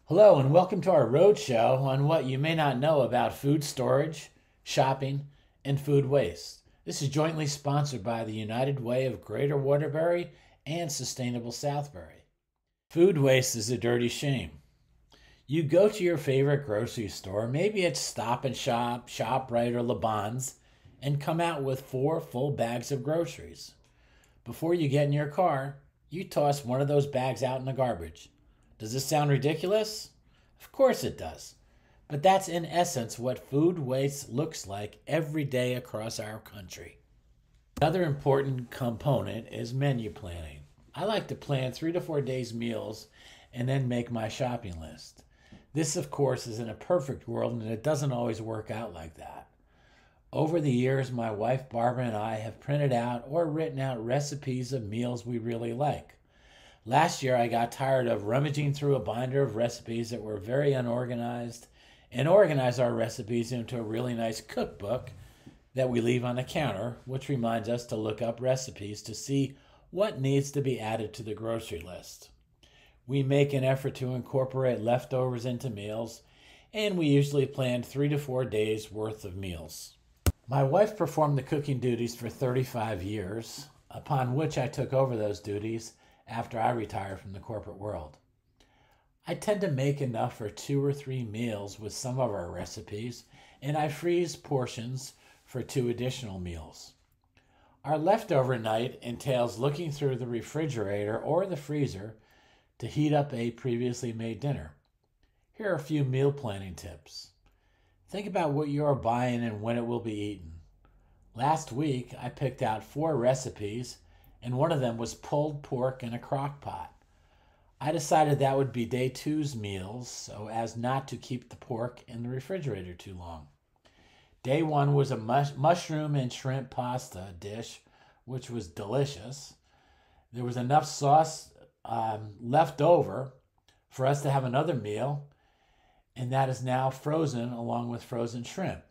Hello, and welcome to our roadshow on what you may not know about food storage, shopping, and food waste. This is jointly sponsored by the United Way of Greater Waterbury and Sustainable Southbury. Food waste is a dirty shame. You go to your favorite grocery store, maybe it's Stop and Shop, ShopRite, or Laban's, and come out with 4 full bags of groceries. Before you get in your car, you toss one of those bags out in the garbage. Does this sound ridiculous? Of course it does. But that's in essence what food waste looks like every day across our country. Another important component is menu planning. I like to plan 3 to 4 days' meals and then make my shopping list. This, of course, is in a perfect world, and it doesn't always work out like that. Over the years, my wife Barbara and I have printed out or written out recipes of meals we really like. Last year, I got tired of rummaging through a binder of recipes that were very unorganized and organized our recipes into a really nice cookbook that we leave on the counter, which reminds us to look up recipes to see what needs to be added to the grocery list. We make an effort to incorporate leftovers into meals, and we usually plan 3 to 4 days worth of meals. My wife performed the cooking duties for 35 years, upon which I took over those duties after I retired from the corporate world. I tend to make enough for 2 or 3 meals with some of our recipes, and I freeze portions for 2 additional meals. Our leftover night entails looking through the refrigerator or the freezer to heat up a previously made dinner. Here are a few meal planning tips. Think about what you are buying and when it will be eaten. Last week, I picked out 4 recipes, and one of them was pulled pork in a crock pot. I decided that would be day 2's meals so as not to keep the pork in the refrigerator too long. Day 1 was a mushroom and shrimp pasta dish, which was delicious. There was enough sauce left over for us to have another meal, and that is now frozen along with frozen shrimp.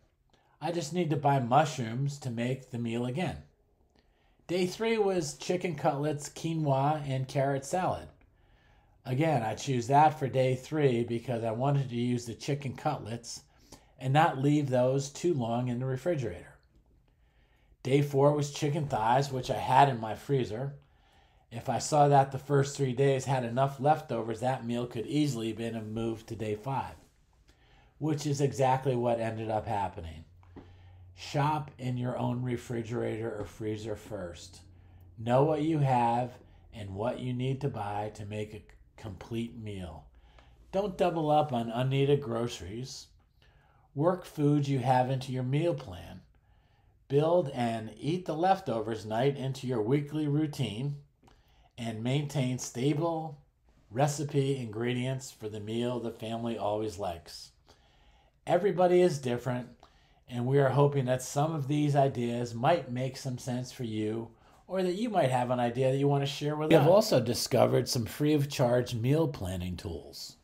I just need to buy mushrooms to make the meal again. Day 3 was chicken cutlets, quinoa, and carrot salad. Again, I choose that for day 3 because I wanted to use the chicken cutlets and not leave those too long in the refrigerator. Day 4 was chicken thighs, which I had in my freezer. If I saw that the first 3 days had enough leftovers, that meal could easily have been moved to day 5, which is exactly what ended up happening. Shop in your own refrigerator or freezer first. Know what you have and what you need to buy to make a complete meal. Don't double up on unneeded groceries. Work foods you have into your meal plan. Build and eat the leftovers night into your weekly routine, and maintain stable recipe ingredients for the meal the family always likes. Everybody is different, and we are hoping that some of these ideas might make some sense for you, or that you might have an idea that you want to share with us. We have also discovered some free of charge meal planning tools.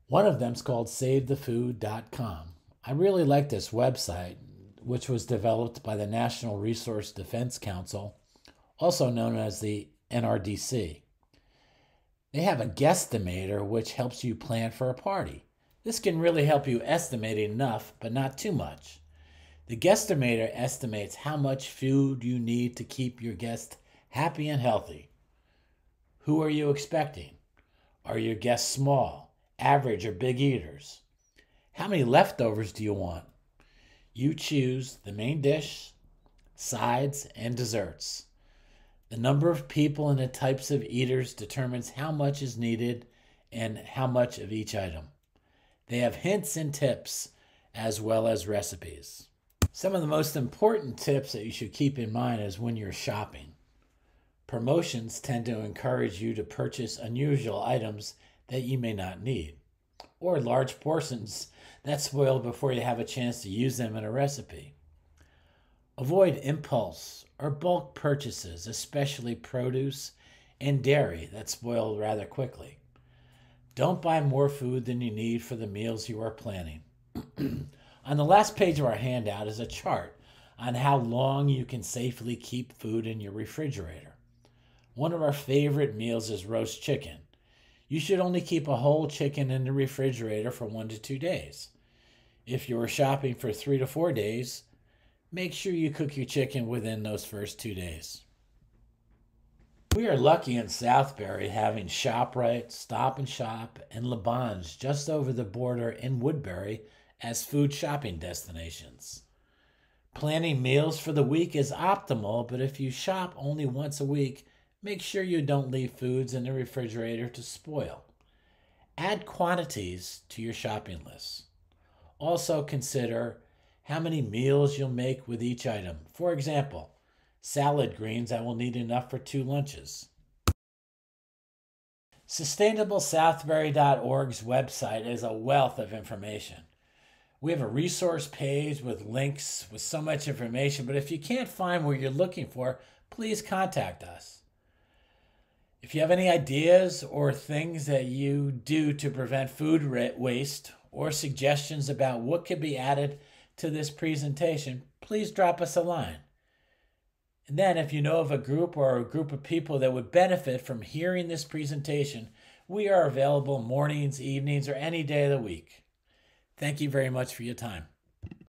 One of them is called SaveTheFood.com. I really like this website, which was developed by the National Resource Defense Council, also known as the NRDC. They have a guesstimator which helps you plan for a party. This can really help you estimate enough, but not too much. The guesstimator estimates how much food you need to keep your guests happy and healthy. Who are you expecting? Are your guests small, average, or big eaters? How many leftovers do you want? You choose the main dish, sides, and desserts. The number of people and the types of eaters determines how much is needed and how much of each item. They have hints and tips as well as recipes. Some of the most important tips that you should keep in mind is when you're shopping. Promotions tend to encourage you to purchase unusual items that you may not need, or large portions that spoil before you have a chance to use them in a recipe. Avoid impulse or bulk purchases, especially produce and dairy that spoil rather quickly. Don't buy more food than you need for the meals you are planning. On the last page of our handout is a chart on how long you can safely keep food in your refrigerator. One of our favorite meals is roast chicken. You should only keep a whole chicken in the refrigerator for 1 to 2 days. If you're shopping for 3 to 4 days, make sure you cook your chicken within those first 2 days. We are lucky in Southbury having ShopRite, Stop and Shop, and Labange just over the border in Woodbury as food shopping destinations. Planning meals for the week is optimal, but if you shop only once a week, make sure you don't leave foods in the refrigerator to spoil. Add quantities to your shopping list. Also consider how many meals you'll make with each item. For example, salad greens, I will need enough for 2 lunches. SustainableSouthbury.org's website is a wealth of information. We have a resource page with links with so much information, but if you can't find what you're looking for, please contact us. If you have any ideas or things that you do to prevent food waste or suggestions about what could be added to this presentation, please drop us a line. And then if you know of a group of people that would benefit from hearing this presentation, we are available mornings, evenings, or any day of the week. Thank you very much for your time.